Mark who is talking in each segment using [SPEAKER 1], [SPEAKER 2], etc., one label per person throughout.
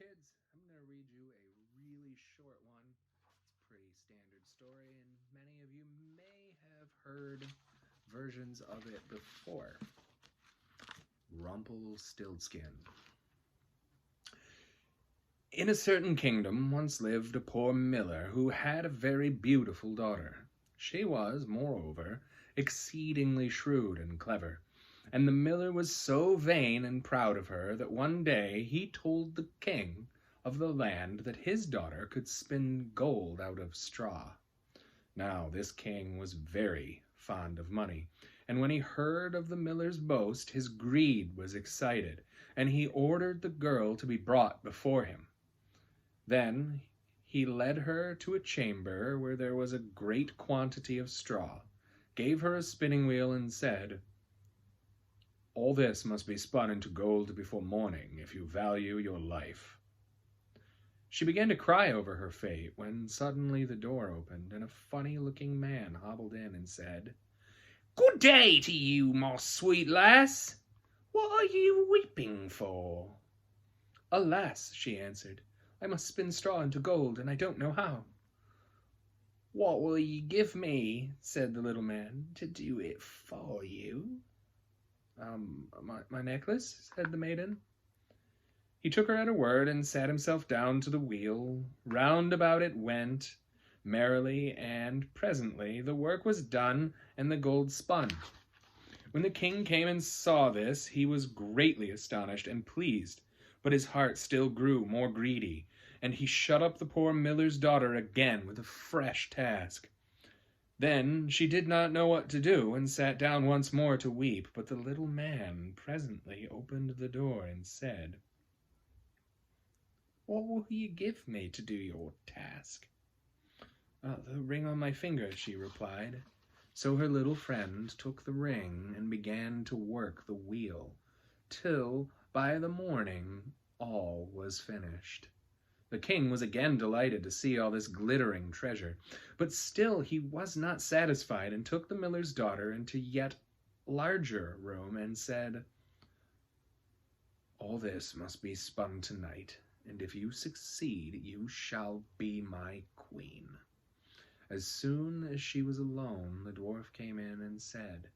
[SPEAKER 1] kids, I'm going to read you a really short one. It's a pretty standard story, and many of you may have heard versions of it before. Rumpelstiltskin. In a certain kingdom once lived a poor miller who had a very beautiful daughter. She was, moreover, exceedingly shrewd and clever, and the miller was so vain and proud of her that one day he told the king of the land that his daughter could spin gold out of straw. Now this king was very fond of money, and when he heard of the miller's boast, his greed was excited, and he ordered the girl to be brought before him. Then he led her to a chamber where there was a great quantity of straw, gave her a spinning wheel, and said, "All this must be spun into gold before morning, if you value your life." She began to cry over her fate when suddenly the door opened and a funny-looking man hobbled in and said, "Good day to you, my sweet lass. What are you weeping for?" "Alas," she answered, "I must spin straw into gold, and I don't know how." "What will you give me," said the little man, "to do it for you?" My necklace," said the maiden. He took her at her word and sat himself down to the wheel. Round about it went merrily, and presently the work was done and the gold spun. When the king came and saw this, he was greatly astonished and pleased, but his heart still grew more greedy, and he shut up the poor miller's daughter again with a fresh task. Then she did not know what to do, and sat down once more to weep, but the little man presently opened the door and said, "What will you give me to do your task?" "The ring on my finger," she replied. So her little friend took the ring and began to work the wheel, till by the morning all was finished. The king was again delighted to see all this glittering treasure, but still he was not satisfied, and took the miller's daughter into yet larger room and said, "All this must be spun tonight, and if you succeed, you shall be my queen." As soon as she was alone, the dwarf came in and said,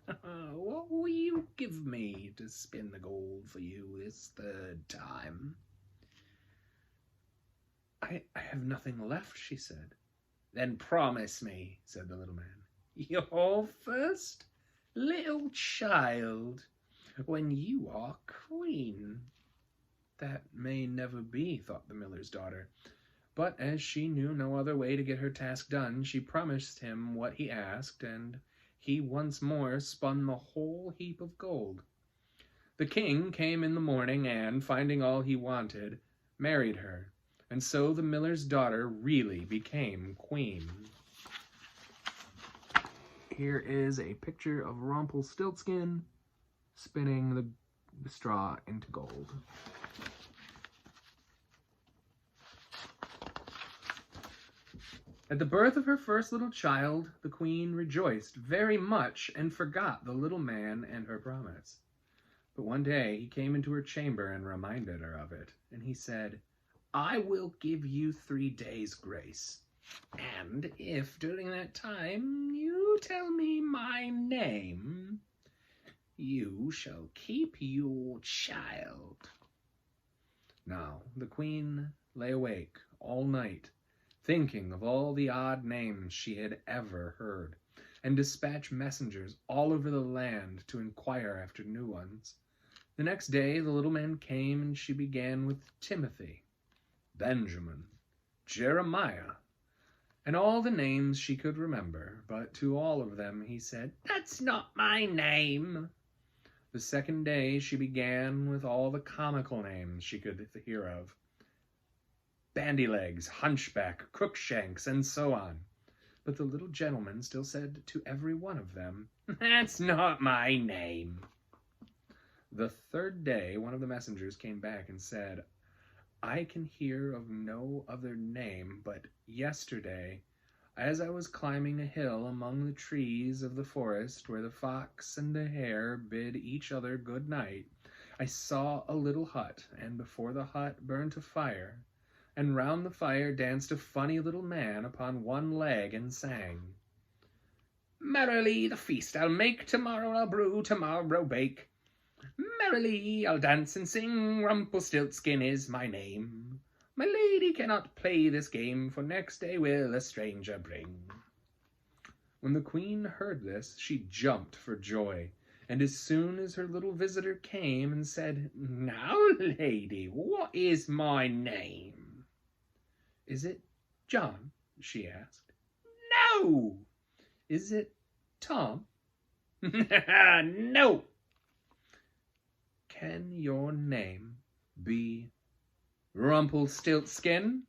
[SPEAKER 1] "What will you give me to spin the gold for you this third time?" I have nothing left," she said. "Then promise me," said the little man, "your first little child when you are queen." "That may never be," thought the miller's daughter. But as she knew no other way to get her task done, she promised him what he asked, and he once more spun the whole heap of gold. The king came in the morning and, finding all he wanted, married her, and so the miller's daughter really became queen. Here is a picture of Rumpelstiltskin spinning the straw into gold. At the birth of her first little child, the queen rejoiced very much and forgot the little man and her promise. But one day he came into her chamber and reminded her of it, and he said, "I will give you 3 days' grace, and if during that time you tell me my name, you shall keep your child." Now the queen lay awake all night, thinking of all the odd names she had ever heard, and dispatched messengers all over the land to inquire after new ones. The next day the little man came, and she began with Timothy, Benjamin, Jeremiah, and all the names she could remember, but to all of them he said, "That's not my name." The second day she began with all the comical names she could hear of, Bandylegs, Hunchback, Crookshanks, and so on. But the little gentleman still said to every one of them, "That's not my name." The third day one of the messengers came back and said, "I can hear of no other name, but yesterday, as I was climbing a hill among the trees of the forest where the fox and the hare bid each other good night, I saw a little hut, and before the hut burnt a fire, and round the fire danced a funny little man upon one leg and sang, "Merrily the feast I'll make, tomorrow I'll brew, tomorrow bake. Merrily I'll dance and sing, Rumpelstiltskin is my name. My lady cannot play this game, for next day will a stranger bring." When the queen heard this, she jumped for joy, and as soon as her little visitor came and said, "Now, lady, what is my name?" "Is it John?" she asked. "No." "Is it Tom?" "No." "Can your name be Rumpelstiltskin?"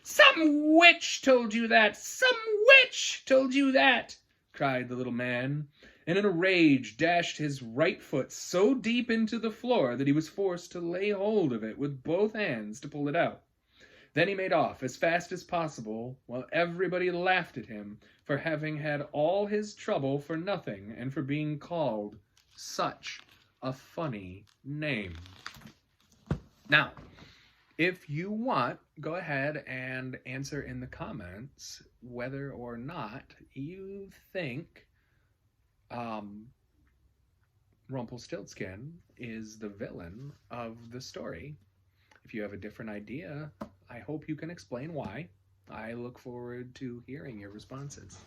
[SPEAKER 1] "Some witch told you that! Some witch told you that!" cried the little man, and in a rage dashed his right foot so deep into the floor that he was forced to lay hold of it with both hands to pull it out. Then he made off as fast as possible, while everybody laughed at him for having had all his trouble for nothing and for being called such a funny name. Now, if you want, go ahead and answer in the comments whether or not you think Rumpelstiltskin is the villain of the story. If you have a different idea, I hope you can explain why. I look forward to hearing your responses.